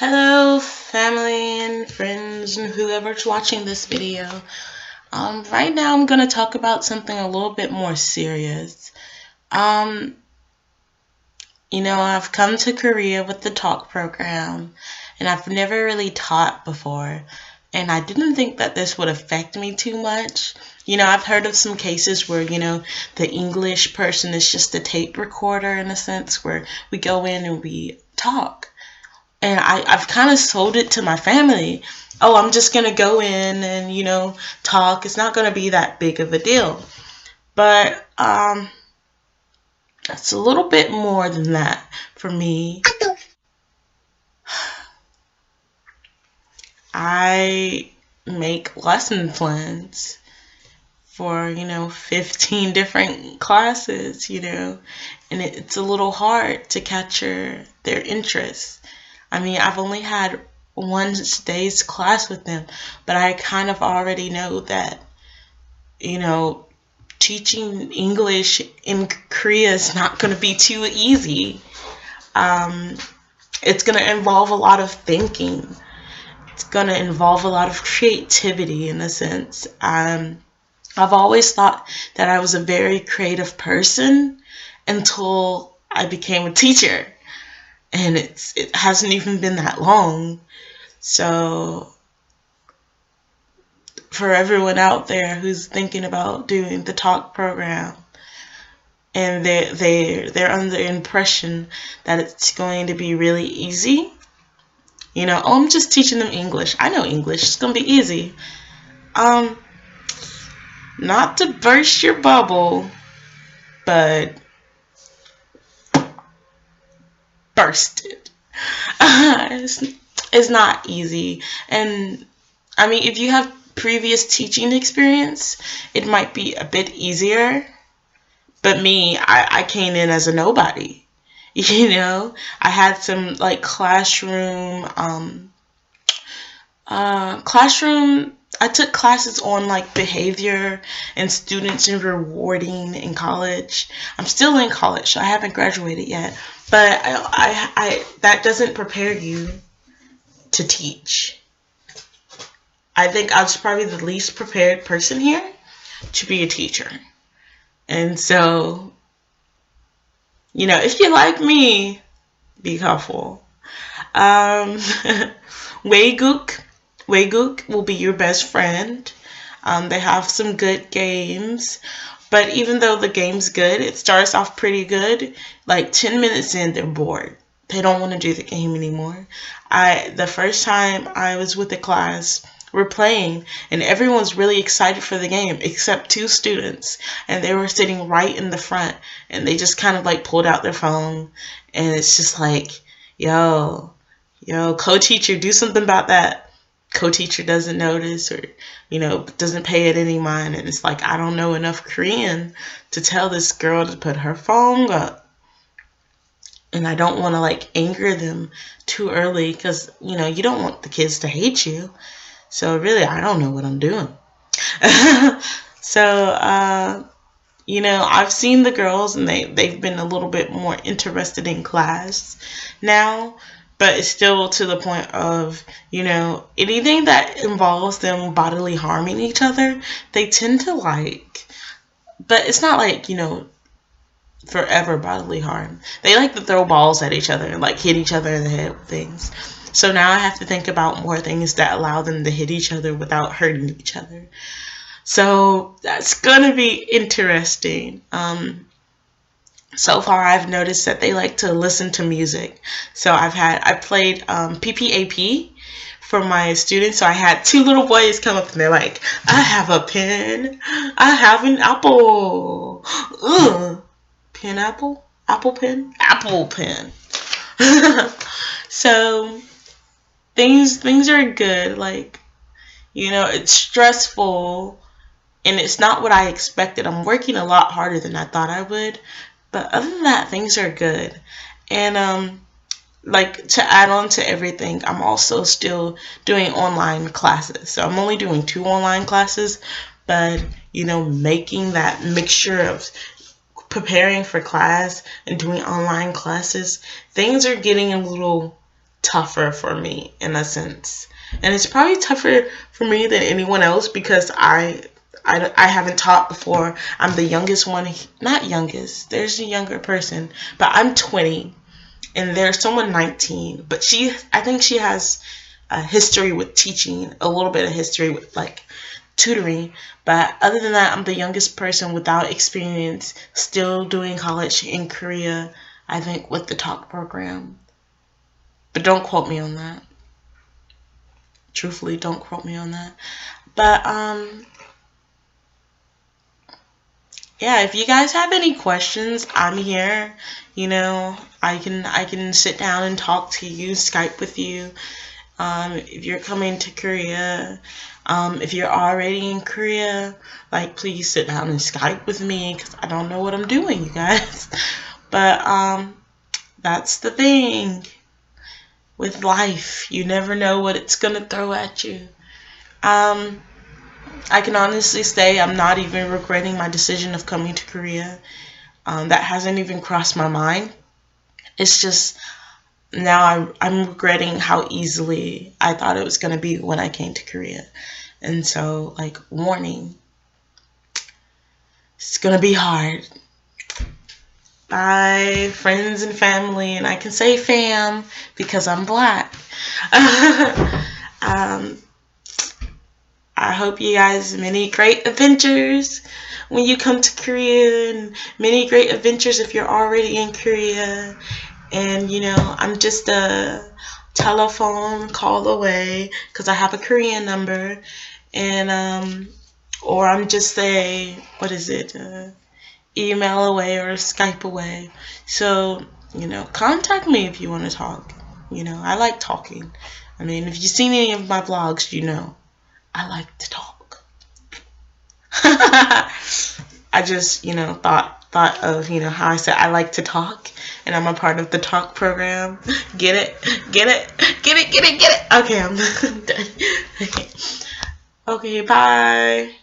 Hello, family and friends and whoever's watching this video. Right now I'm gonna talk about something a little bit more serious. Um, I've come to Korea with the talk program, and I've never really taught before, and I didn't think that this would affect me too much. I've heard of some cases where, the English person is just a tape recorder in a sense, where we go in and we talk. And I've kind of sold it to my family. Oh, I'm just going to go in and, talk. It's not going to be that big of a deal. But it's a little bit more than that for me. I make lesson plans for, 15 different classes, and it's a little hard to capture their interest. I mean, I've only had one day's class with them, but I kind of already know that, teaching English in Korea is not going to be too easy. It's going to involve a lot of thinking. It's going to involve a lot of creativity in a sense. I've always thought that I was a very creative person until I became a teacher. And it hasn't even been that long. So for everyone out there who's thinking about doing the talk program and they're under the impression that it's going to be really easy, oh, I'm just teaching them English. I know English. It's going to be easy. Not to burst your bubble, but bursted. It's not easy. And I mean, if you have previous teaching experience, it might be a bit easier. But me, I came in as a nobody. I had some like classroom. I took classes on like behavior and students and rewarding in college. I'm still in college, so I haven't graduated yet. But I that doesn't prepare you to teach. I think I was probably the least prepared person here to be a teacher. And so, if you like me, be careful. Weiguk will be your best friend. They have some good games. But even though the game's good, it starts off pretty good. Like 10 minutes in, they're bored. They don't want to do the game anymore. The first time I was with the class, we're playing, and everyone's really excited for the game, except two students. And they were sitting right in the front, and they just kind of like pulled out their phone. And it's just like, yo, co-teacher, do something about that. Co-teacher doesn't notice or, doesn't pay it any mind. And it's like, I don't know enough Korean to tell this girl to put her phone up. And I don't want to like anger them too early because, you don't want the kids to hate you. So really, I don't know what I'm doing. So, I've seen the girls and they've been a little bit more interested in class now. But it's still to the point of, anything that involves them bodily harming each other, they tend to like. But it's not like, forever bodily harm. They like to throw balls at each other and like hit each other in the head with things. So now I have to think about more things that allow them to hit each other without hurting each other. So that's going to be interesting. So far, I've noticed that they like to listen to music. So I played PPAP for my students. So I had two little boys come up and they're like, I have a pen. I have an apple. Ugh. Pen apple? Apple pen? Apple pen. So things are good. Like, it's stressful and it's not what I expected. I'm working a lot harder than I thought I would. But other than that, things are good. And like to add on to everything, I'm also still doing online classes. So I'm only doing 2 online classes, but making that mixture of preparing for class and doing online classes, things are getting a little tougher for me in a sense. And it's probably tougher for me than anyone else because I haven't taught before. I'm the youngest one. Not youngest. There's a younger person. But I'm 20. And there's someone 19. But I think she has a history with teaching. A little bit of history with, like, tutoring. But other than that, I'm the youngest person without experience still doing college in Korea, I think, with the talk program. But don't quote me on that. Truthfully, don't quote me on that. But, yeah, if you guys have any questions, I'm here. You know, I can sit down and talk to you, Skype with you. If you're coming to Korea, if you're already in Korea, like, please sit down and Skype with me because I don't know what I'm doing, you guys. But that's the thing with life. You never know what it's gonna throw at you. I can honestly say I'm not even regretting my decision of coming to Korea. That hasn't even crossed my mind. It's just now I'm regretting how easily I thought it was going to be when I came to Korea. And so, like, warning, it's going to be hard. Bye, friends and family. And I can say fam because I'm black. I hope you guys many great adventures when you come to Korea, and many great adventures if you're already in Korea. And, you know, I'm just a telephone call away because I have a Korean number. And, or I'm just a, email away or Skype away. So, you know, contact me if you want to talk. You know, I like talking. I mean, if you've seen any of my vlogs, you know, I like to talk. I just, you know, thought of, you know, how I said I like to talk, and I'm a part of the talk program. Get it? Okay, I'm done. Okay, bye.